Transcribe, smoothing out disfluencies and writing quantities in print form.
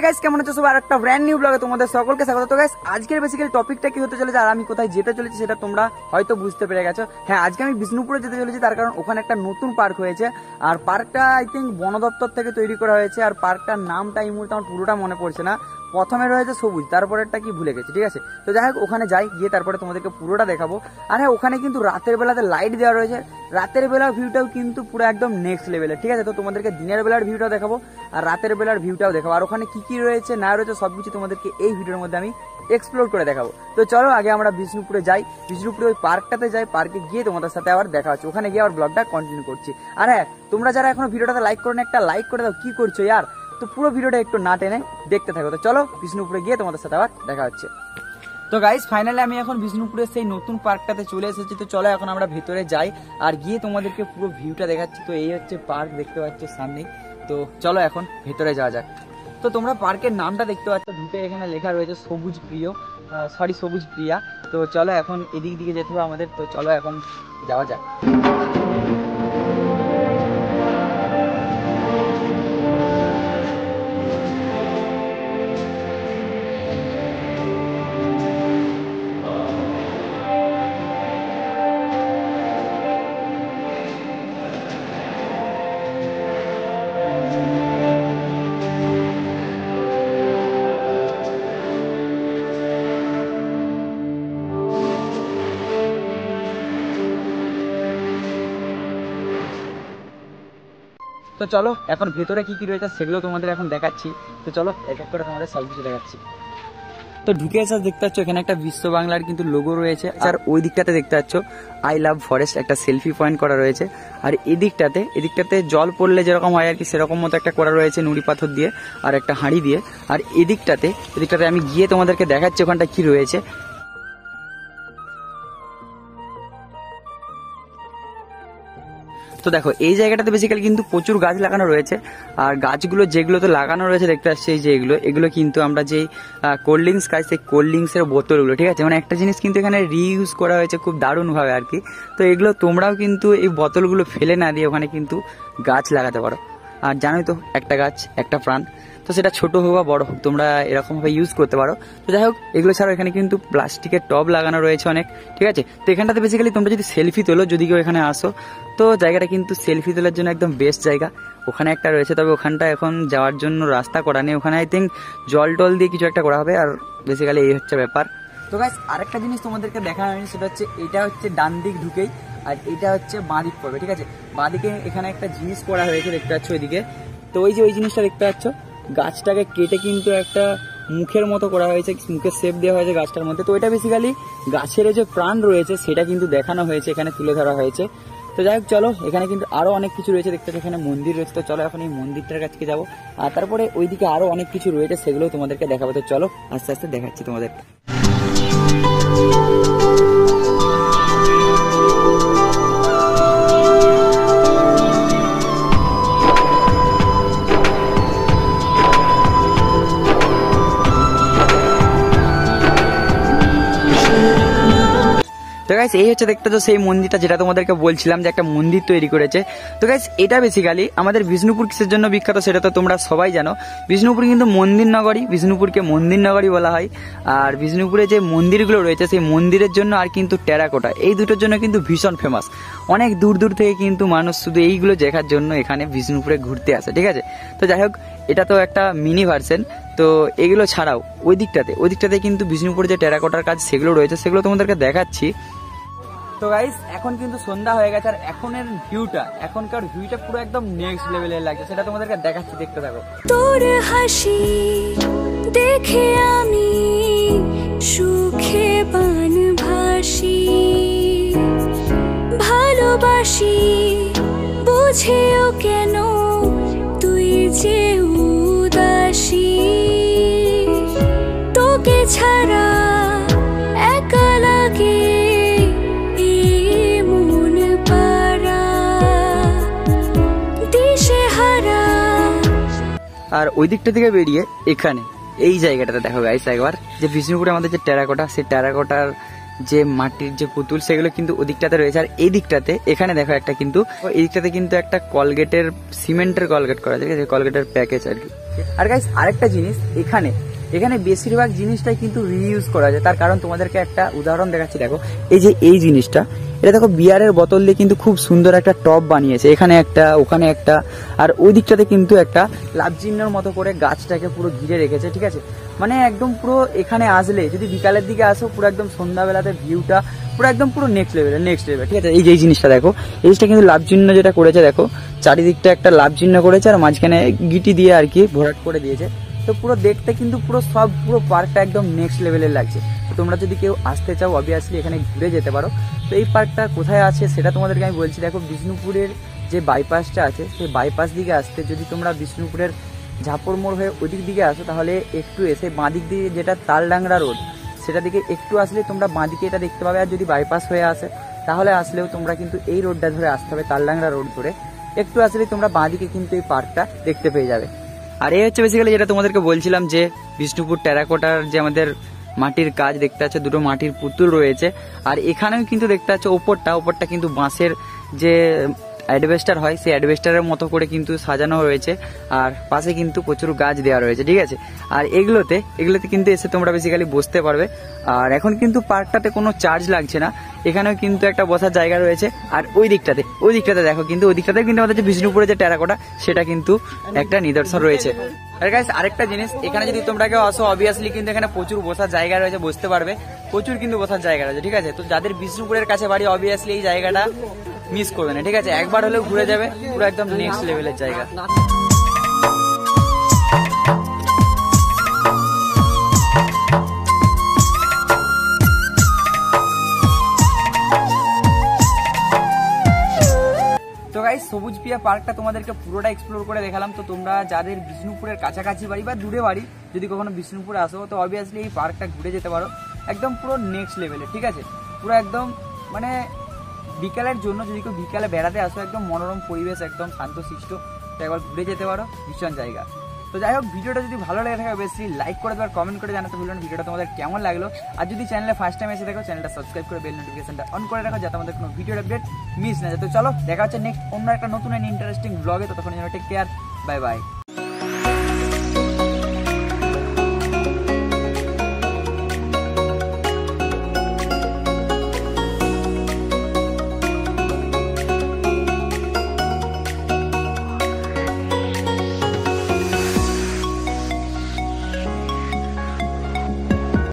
Guys কেমন আছো সবাই? আরেকটা ব্র্যান্ড নিউ ব্লগে তোমাদের সকলকে স্বাগত। তো গাইস আজকের বেসিক্যালি টপিকটা কি হতে চলেছে আর আমি কোথায় যেতে চলেছি সেটা তোমরা হয়তো বুঝতে পেরে গেছো। হ্যাঁ, আজকে আমি বিষ্ণুপুরে যেতে চলেছি, তার কারণ ওখানে একটা নতুন পার্ক হয়েছে আর পার্কটা আই থিঙ্ক বন দপ্তর থেকে তৈরি করা হয়েছে। আর পার্কটার নামটা এই মুহূর্তে আমার পুরোটা মনে পড়ছে না, প্রথমে রয়েছে সবুজ, তারপরেরটা কি ভুলে গেছি, ঠিক আছে। তো যাই হোক ওখানে যাই, গিয়ে তারপরে তোমাদেরকে পুরোটা দেখাবো। আর হ্যাঁ, ওখানে কিন্তু রাতের বেলাতে লাইট দেওয়া রয়েছে, রাতের বেলার ভিউটাও কিন্তু পুরো একদম নেক্সট লেভেলের, ঠিক আছে। তো তোমাদেরকে দিনের বেলার ভিউটাও দেখাবো আর রাতের বেলার ভিউটাও দেখাবো, আর ওখানে কি কি রয়েছে না রয়েছে সবকিছু তোমাদেরকে এই ভিডিওর মধ্যে আমি এক্সপ্লোর করে দেখাবো। তো চলো আগে আমরা বিষ্ণুপুরে যাই, বিষ্ণুপুরে ওই পার্কটাতে যাই, পার্কে গিয়ে তোমাদের সাথে আবার দেখা হচ্ছে, ওখানে গিয়ে আবার ব্লগটা কন্টিনিউ করছি। আর হ্যাঁ, তোমরা যারা এখনো ভিডিওটাতে লাইক করো না, একটা লাইক করে দাও, কি করছো ইয়ার। তো পুরো ভিডিওটা একটু না টেনে দেখতে থাকো। তো চলো বিষ্ণুপুরে গিয়ে তোমাদের সাথে আবার দেখা হচ্ছে। তো গাইস ফাইনালি আমি এখন বিষ্ণুপুরের সেই নতুন পার্কটাতে চলে এসেছি। তো চলো এখন আমরা ভেতরে যাই আর গিয়ে তোমাদেরকে পুরো ভিউটা দেখাচ্ছি। তো এই হচ্ছে পার্ক, দেখতে পাচ্ছ সামনেই। তো চলো এখন ভেতরে যাওয়া যাক। তো তোমরা পার্কের নামটা দেখতে পাচ্ছ, ঢুকে এখানে লেখা রয়েছে সবুজ প্রিয়, সবুজ প্রিয়া। তো চলো এখন এদিক দিকে যেতে হবে আমাদের। তো চলো এখন যাওয়া যাক। তো চলো এখন ভেতরে কি কি রয়েছে সেগুলো তোমাদের এখন দেখাচ্ছি। তো চলো এক এক করে তোমাদের সব কিছু দেখাচ্ছি। তো ঢুকে এসে দেখতে পাচ্ছ এখানে একটা বিশ্ব বাংলার কিন্তু লোগো রয়েছে, আর ওই দিকটাতে দেখতে পাচ্ছ আই লাভ ফরেস্ট একটা সেলফি পয়েন্ট করা রয়েছে। আর এদিকটাতে জল পড়লে যেরকম হয় আর কি সেরকম মতো একটা করা রয়েছে নুড়ি পাথর দিয়ে আর একটা হাঁড়ি দিয়ে। আর এদিকটাতে আমি গিয়ে তোমাদেরকে দেখাচ্ছি ওখানটা কি রয়েছে। তো দেখো এই জায়গাটাতে বেসিক্যালি কিন্তু প্রচুর গাছ লাগানো রয়েছে, আর গাছগুলো যেগুলো তো লাগানো রয়েছে দেখতে পাচ্ছি এই যে এগুলো কিন্তু আমরা যে কোল্ড ড্রিঙ্কস খাই সেই কোল্ড ড্রিঙ্কসের বোতলগুলো, ঠিক আছে। মানে একটা জিনিস কিন্তু এখানে রিইউজ করা হয়েছে খুব দারুণভাবে আর কি। তো এগুলো তোমরাও কিন্তু এই বোতলগুলো ফেলে না দিয়ে ওখানে কিন্তু গাছ লাগাতে পারো। আর জানোই তো একটা গাছ একটা প্রাণ, তো সেটা ছোট হোক বা বড় হোক তোমরা এরকমভাবে ইউজ করতে পারো। তো যাই হোক এগুলো ছাড়াও এখানে কিন্তু প্লাস্টিকের টব লাগানো রয়েছে অনেক, ঠিক আছে। তো এখানটাতে বেসিক্যালি তোমরা যদি সেলফি তোলো, যদি কেউ এখানে আসো, তো জায়গাটা কিন্তু সেলফি তোলার জন্য একদম বেস্ট জায়গা। ওখানে একটা রয়েছে, তবে ওখানটা এখন যাওয়ার জন্য রাস্তা করা নেই, ওখানে আই থিঙ্ক জল টল দিয়ে কিছু একটা করা হবে। আর বেসিক্যালি এই হচ্ছে ব্যাপার। তো গাইস আরেকটা জিনিস তোমাদেরকে দেখানো হয়নি, সেটা হচ্ছে এটা হচ্ছে ডান দিক ঢুকেই, আর এটা হচ্ছে বাঁ দিক পড়বে, ঠিক আছে। বাঁ দিকে এখানে একটা জিনিস করা হয়েছে দেখতে পাচ্ছ ওইদিকে। তো ওই যে ওই জিনিসটা দেখতে পাচ্ছ, গাছটাকে কেটে কিন্তু একটা মুখের মতো করা হয়েছে, মুখের শেপ দেওয়া হয়েছে গাছটার মধ্যে। তো এটা বেসিক্যালি গাছের যে প্রাণ রয়েছে সেটা কিন্তু দেখানো হয়েছে, এখানে তুলে ধরা হয়েছে। তো যাই হোক চলো, এখানে কিন্তু আরো অনেক কিছু রয়েছে দেখতে পাচ্ছ, এখানে মন্দির রয়েছে। তো চলো এখন এই মন্দিরটার কাছে যাবো, আর তারপরে ওইদিকে আরো অনেক কিছু রয়েছে সেগুলো তোমাদেরকে দেখাবো। তো চলো আস্তে আস্তে দেখাচ্ছি তোমাদের। তো গাইস এই হচ্ছে দেখতে তো সেই মন্দিরটা যেটা তোমাদেরকে বলছিলাম যে একটা মন্দির তৈরি করেছে। তো গাইস এটা বেসিক্যালি আমাদের বিষ্ণুপুর কিসের জন্য বিখ্যাত সেটা তো তোমরা সবাই জানো। বিষ্ণুপুর কিন্তু মন্দির নগরী, বিষ্ণুপুরকে মন্দির নগরী বলা হয়। আর বিষ্ণুপুরে যে মন্দিরগুলো রয়েছে সেই মন্দিরের জন্য আর কিন্তু টেরাকোটা, এই দুটোর জন্য কিন্তু ভীষণ ফেমাস। অনেক দূর দূর থেকে কিন্তু মানুষ শুধু এইগুলো দেখার জন্য এখানে বিষ্ণুপুরে ঘুরতে আসে, ঠিক আছে। তো যাই হোক এটা তো একটা মিনি ভার্সন। তো এগুলো ছাড়াও ওই দিকটাতে কিন্তু বিষ্ণুপুরে যে টেরাকোটার কাজ সেগুলো রয়েছে, সেগুলো তোমাদেরকে দেখাচ্ছি। তো গাইস এখন কিন্তু সন্ধ্যা হয়ে গেছে, আর এখনকার ভিউটা পুরো একদম নেক্সট লেভেলের লাগছে, সেটা তোমাদেরকে দেখাচ্ছি, দেখতে থাকো। তোর হাসি দেখে আমি সুখে বান ভাসি, ভালোবাসি বুঝেও কেন তুই যে উদাসী, তোকে ছাড়া একা লাগে আর ওই দিকটা থেকে বেরিয়ে এখানে এই জায়গাটাতে দেখো গাইস একবার, যে বিষ্ণুপুরে আমাদের যে টেরাকোটা, সেই টেরাকোটার যে মাটির যে পুতুল সেগুলো কিন্তু ওদিকটাতে রয়েছে। আর এই দিকটাতে এখানে দেখো একটা কিন্তু এই দিকটাতে কিন্তু একটা কলগেটের সিমেন্টের কলগেট করা আছে, ঠিক আছে, কলগেটের প্যাকেজ আর কি। আর গাইস আরেকটা জিনিস, এখানে বেশিরভাগ জিনিসটাই কিন্তু রিইউজ করা যায়। তার কারণ তোমাদেরকে একটা উদাহরণ দেখাচ্ছি, দেখো এই যে এই জিনিসটা, এটা দেখো বিয়ারের বোতল দিয়ে কিন্তু খুব সুন্দর একটা টব বানিয়েছে, এখানে একটা ওখানে একটা, আর ওই দিকটাতে কিন্তু একটা লাভ চিহ্নের মতো করে গাছটাকে পুরো ঘিরে রেখেছে, ঠিক আছে। মানে একদম পুরো এখানে আসলে যদি বিকালের দিকে আসো পুরো একদম সন্ধ্যাবেলাতে ভিউটা পুরো একদম পুরো নেক্সট লেভেল, ঠিক আছে। এই যে জিনিসটা দেখো, এই জিনিসটা কিন্তু লাভ চিহ্ন যেটা করেছে দেখো, চারিদিকটা একটা লাভ চিহ্ন করেছে আর মাঝখানে গিটি দিয়ে আর কি ভরাট করে দিয়েছে। তো পুরো দেখতে কিন্তু পুরো পার্কটা একদম নেক্সট লেভেলের লাগছে। তো তোমরা যদি কেউ আসতে চাও অবভিয়াসলি এখানে ঘুরে যেতে পারো। তো এই পার্কটা কোথায় আছে সেটা তোমাদেরকে আমি বলছি, দেখো বিষ্ণুপুরের যে বাইপাসটা আছে সেই বাইপাস দিকে আসতে যদি তোমরা বিষ্ণুপুরের ঝাপড় মোড় হয়ে ওদিক দিকে আসো তাহলে একটু এসে বাঁদিক দিয়ে যেটা তালডাংরা রোড সেটা দিকে একটু আসলে তোমরা বাঁদিকে এটা দেখতে পাবে। আর যদি বাইপাস হয়ে আসে তাহলে আসলেও তোমরা কিন্তু এই রোডটা ধরে আসতে হবে, তালডাংরা রোড ধরে একটু আসলে তোমরা বাঁদিকে কিন্তু এই পার্কটা দেখতে পেয়ে যাবে। আর এই হচ্ছে বেসিক্যালি যেটা তোমাদেরকে বলছিলাম যে বিষ্ণুপুর টেরাকোটার যে আমাদের মাটির কাজ দেখতে পাচ্ছ, দুটো মাটির পুতুল রয়েছে। আর এখানেও কিন্তু দেখতে পাচ্ছ ওপরটা কিন্তু বাঁশের যে অ্যাডভেস্টার হয় সেই অ্যাডভেস্টারের মতো করে কিন্তু সাজানো হয়েছে। আর পাশে কিন্তু প্রচুর গাছ দেওয়া রয়েছে, ঠিক আছে। আর এগুলোতে কিন্তু এসে তোমরা বেসিক্যালি বসতে পারবে। আর এখন কিন্তু পার্কটাতে কোনো চার্জ লাগছে না, এখানেও কিন্তু একটা বসার জায়গা রয়েছে। আর ওই দিকটাতে দেখো কিন্তু ওই দিকটাতে কিন্তু আমাদের যে বিষ্ণুপুরের যে টেরাকোটা সেটা কিন্তু একটা নিদর্শন রয়েছে। আর গাইস আরেকটা জিনিস, এখানে যদি তোমরা কেউ আসো অবভিয়াসলি কিন্তু এখানে প্রচুর বসার জায়গা রয়েছে, বসতে পারবে, প্রচুর কিন্তু বসার জায়গা রয়েছে, ঠিক আছে। তো যাদের বিষ্ণুপুরের কাছে বাড়ি অবভিয়াসলি এই জায়গাটা মিস করবে না, ঠিক আছে, একবার হলেও ঘুরে যাবে, পুরো একদম নেক্সট লেভেলের জায়গা। তো গাইস সবুজ পিয়া পার্কটা তোমাদেরকে পুরোটা এক্সপ্লোর করে দেখালাম। তো তোমরা যাদের বিষ্ণুপুরের কাছাকাছি বাড়ি বা দূরে বাড়ি যদি কখনো বিষ্ণুপুরে আসো তো অবভিয়াসলি এই পার্কটা ঘুরে যেতে পারো, একদম পুরো নেক্সট লেভেলে, ঠিক আছে। পুরো একদম মানে বিকালের জন্য যদি কেউ বিকালে বেড়াতে আসো একদম মনোরম পরিবেশ, একদম শান্তশিষ্ট, তো একবার ঘুরে যেতে পারো, ভীষণ জায়গা। তো যাই হোক ভিডিওটা যদি ভালো লেগে থাকে অবশ্যই লাইক করে দেওয়ার, কমেন্ট করে জানাতে ভুলবেন ভিডিওটা তোমাদের কেমন লাগলো। আর যদি চ্যানেলে ফার্স্ট টাইম এসে দেখো চ্যানেলটা সাবস্ক্রাইব করে বেল নোটিফিকেশনটা অন করে রাখো যাতে আমাদের কোনো ভিডিওর আপডেট মিস না যায়। তো চলো দেখা হচ্ছে নেক্সট অন্য একটা নতুন ইন্টারেস্টিং ব্লগে, ততক্ষণ টেক কেয়ার, বাই বাই।